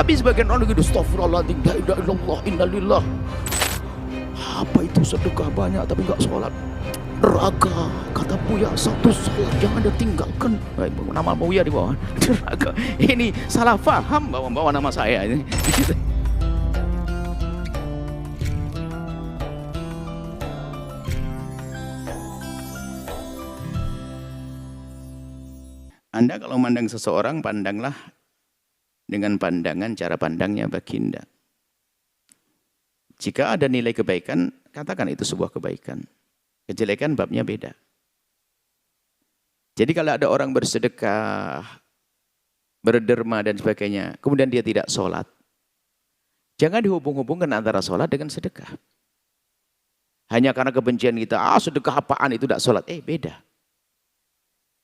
Tapi sebagian orang gitu, astagfirullahaladzim, la ilaha illallah, innalillah. Apa itu sedekah banyak tapi nggak sholat? Neraka, kata Buya, satu sholat jangan Anda tinggalkan. Nama Buya di bawah. Neraka. Ini salah faham bawa nama saya ini. Anda kalau memandang seseorang, pandanglah dengan pandangan cara pandangnya baginda. Jika ada nilai kebaikan, katakan itu sebuah kebaikan. Kejelekan babnya beda. Jadi kalau ada orang bersedekah, berderma dan sebagainya, kemudian dia tidak sholat, jangan dihubung-hubungkan antara sholat dengan sedekah. Hanya karena kebencian kita, sedekah apaan itu tidak sholat. Beda.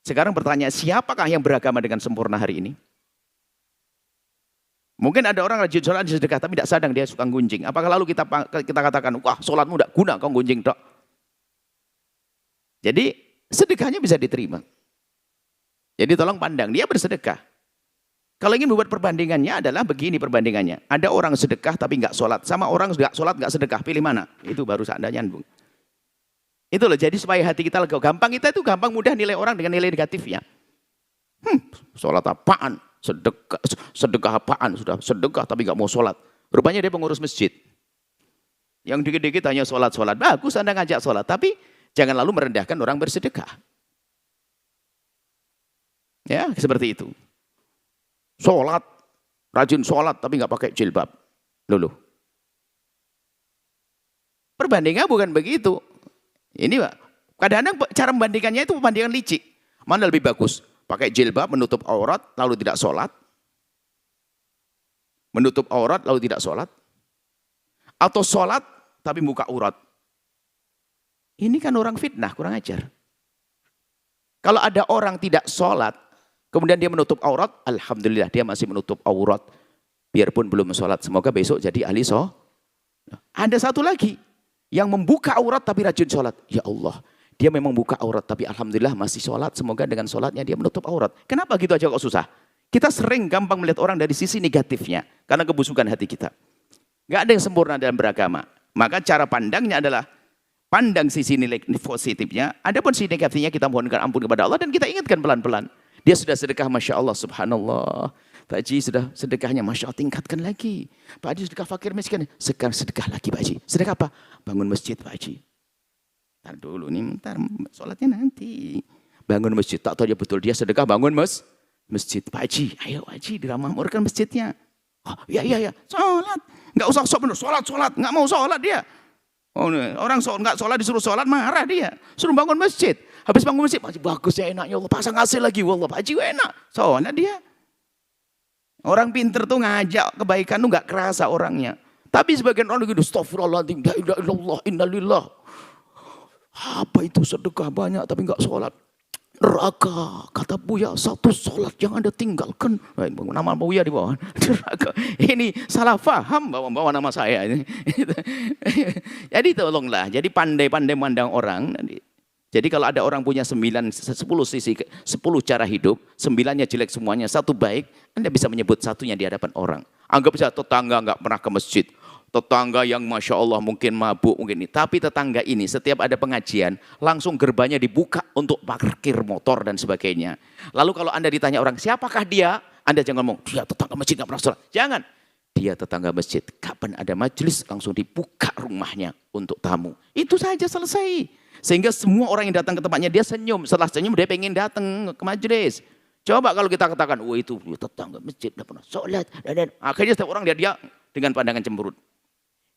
Sekarang pertanyaan, siapakah yang beragama dengan sempurna hari ini? Mungkin ada orang rajin sholat di sedekah, tapi tidak sadar dia suka gunjing. Apakah lalu kita katakan, wah sholatmu tidak guna, kau gunjing dok. Jadi sedekahnya bisa diterima. Jadi tolong pandang, dia bersedekah. Kalau ingin membuat perbandingannya adalah begini perbandingannya. Ada orang sedekah tapi nggak sholat, sama orang nggak sholat nggak sedekah, pilih mana? Itu baru seandainya nyambung. Itu loh, jadi supaya hati kita lega. Gampang kita itu gampang mudah nilai orang dengan nilai negatifnya. Sholat apaan? Sedekah apaan? Sudah sedekah tapi nggak mau sholat. Rupanya dia pengurus masjid. Yang dikit-dikit hanya sholat. Bagus Anda ngajak sholat, tapi jangan lalu merendahkan orang bersedekah. Ya, seperti itu. Sholat, rajin sholat tapi nggak pakai jilbab. Loh. Perbandingan bukan begitu. Ini Pak, kadang-kadang cara membandingkannya itu perbandingan licik. Mana lebih bagus? Pakai jilbab menutup aurat lalu tidak sholat? Menutup aurat lalu tidak sholat? Atau sholat tapi buka aurat? Ini kan orang fitnah, kurang ajar. Kalau ada orang tidak sholat, kemudian dia menutup aurat, alhamdulillah dia masih menutup aurat. Biarpun belum sholat, semoga besok jadi ahli sholat. Ada satu lagi, yang membuka aurat tapi rajin sholat. Ya Allah, dia memang buka aurat tapi alhamdulillah masih sholat. Semoga dengan sholatnya dia menutup aurat. Kenapa gitu aja kok susah? Kita sering gampang melihat orang dari sisi negatifnya. Karena kebusukan hati kita. Gak ada yang sempurna dalam beragama. Maka cara pandangnya adalah pandang sisi nilai positifnya. Adapun sisi negatifnya kita mohonkan ampun kepada Allah. Dan kita ingatkan pelan-pelan. Dia sudah sedekah Masya Allah, Subhanallah. Pak Haji sudah sedekahnya, Masya Allah, tingkatkan lagi. Pak Haji sedekah fakir miskin, sekarang sedekah lagi Pak Haji. Sedekah apa? Bangun masjid Pak Haji. Ntar dulu nih, ntar sholatnya nanti. Bangun masjid, tak tahu dia betul dia sedekah bangun masjid. Pak Haji, ayo Pak Haji diramamurkan masjidnya. Ya, sholat. Nggak usah sholat, nggak mau sholat dia. Orang nggak sholat disuruh sholat marah dia. Suruh bangun masjid. Habis bangun masjid, Pak Haji bagus ya enaknya Allah. Pasang AC lagi, wallah Pak Haji enak. Sholat dia. Orang pinter tuh ngajak kebaikan tuh nggak kerasa orangnya. Tapi sebagian orang gitu, astagfirullahaladzim, la ilaha illallah, innalillah. Apa itu sedekah banyak tapi nggak sholat? Neraka, kata Buya, satu sholat jangan Anda tinggalkan. Nama Buya di bawah. Neraka. Ini salah faham bawa nama saya ini. Jadi tolonglah, jadi pandai-pandai mandang orang. Jadi kalau ada orang punya 10 sisi, 10 cara hidup, 9-nya jelek semuanya, 1 baik, Anda bisa menyebut satunya di hadapan orang. Anggap saja tetangga nggak pernah ke masjid. Tetangga yang Masya Allah mungkin mabuk, mungkin ini. Tapi tetangga ini setiap ada pengajian, langsung gerbangnya dibuka untuk parkir motor dan sebagainya. Lalu kalau Anda ditanya orang, siapakah dia? Anda jangan ngomong, dia tetangga masjid nggak pernah sholat. Jangan. Dia tetangga masjid. Kapan ada majelis, langsung dibuka rumahnya untuk tamu. Itu saja selesai. Sehingga semua orang yang datang ke tempatnya dia senyum. Setelah senyum dia pengen datang ke majelis. Coba kalau kita katakan, oh itu tetangga masjid tidak pernah sholat. Dan akhirnya setiap orang dia dengan pandangan cemberut.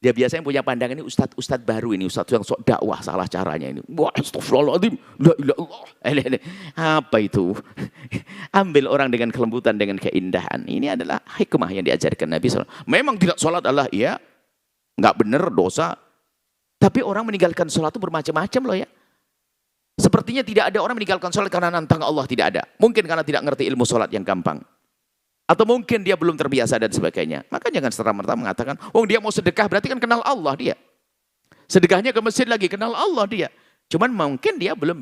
Dia biasanya punya pandangan ini ustadz baru ini. Ustadz yang sok dakwah salah caranya ini. Wah astagfirullahaladzim. La ilallah. Apa itu? Ambil orang dengan kelembutan, dengan keindahan. Ini adalah hikmah yang diajarkan Nabi SAW. Memang tidak sholat Allah, iya. Nggak benar, dosa. Tapi orang meninggalkan sholat itu bermacam-macam loh ya. Sepertinya tidak ada orang meninggalkan sholat karena nantang Allah, tidak ada. Mungkin karena tidak ngerti ilmu sholat yang gampang. Atau mungkin dia belum terbiasa dan sebagainya. Maka jangan serta-merta mengatakan, oh dia mau sedekah berarti kan kenal Allah dia. Sedekahnya ke masjid lagi, kenal Allah dia. Cuman mungkin dia belum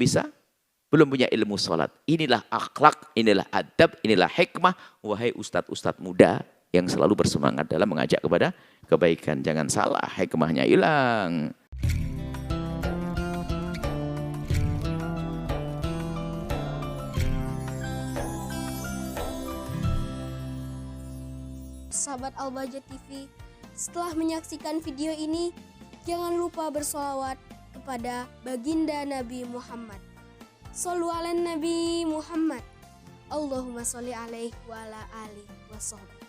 punya ilmu sholat. Inilah akhlak, inilah adab, inilah hikmah. Wahai ustadz-ustadz muda, yang selalu bersemangat dalam mengajak kepada kebaikan. Jangan salah, hikmahnya hilang. Sahabat Al-Bahjah TV, setelah menyaksikan video ini, jangan lupa bersolawat kepada baginda Nabi Muhammad. Shollu ala Nabi Muhammad. Allahumma sholli alaihi wa ala alihi wa sahbihi.